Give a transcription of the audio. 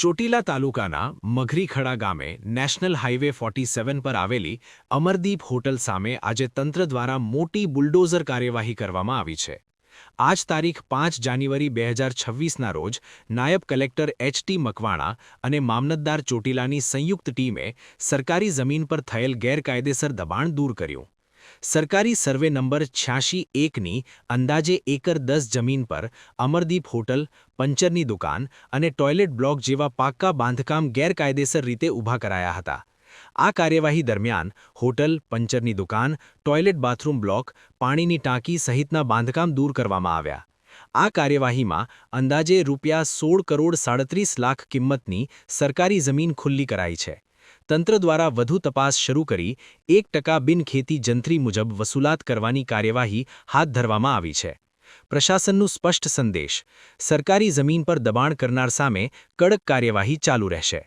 ચોટીલા તાલુકાના મઘરીખડા ગામે national highway 47 પર આવેલી અમરદીપ હોટલ સામે આજે તંત્ર દ્વારા મોટી બુલડોઝર કાર્યવાહી કરવામાં આવી છે. આજ તારીખ 5 જાન્યુઆરી 2026ના રોજ નાયબ કલેક્ટર એચ.ટી. મકવાણા અને મામલતદાર ચોટીલાની સંયુક્ત ટીમે સરકારી જમીન પર થયેલ ગેરકાયદેસર દબાણ દૂર કર્યું. સરકારી સર્વે નંબર 86-1ની અંદાજે એકર 10 જમીન પર અમરદીપ હોટલ, પંચરની દુકાન અને ટોયલેટ બ્લોક જેવા પાક્કા બાંધકામ ગેરકાયદેસર રીતે ઊભા કરાયા હતા. આ કાર્યવાહી દરમિયાન હોટલ, પંચરની દુકાન, ટોયલેટ બાથરૂમ બ્લોક, પાણીની ટાંકી સહિતના બાંધકામ દૂર કરવામાં આવ્યા. આ કાર્યવાહીમાં અંદાજે ₹16 કરોડ 37 લાખ કિંમતની સરકારી જમીન ખુલ્લી કરાઈ છે. તંત્ર દ્વારા વધુ તપાસ શરૂ કરી 1% બિનખેતી જંત્રી મુજબ વસૂલાત કરવાની કાર્યવાહી હાથ ધરવામાં આવી છે. પ્રશાસનનું સ્પષ્ટ સંદેશ: સરકારી જમીન પર દબાણ કરનાર સામે કડક કાર્યવાહી ચાલુ રહેશે.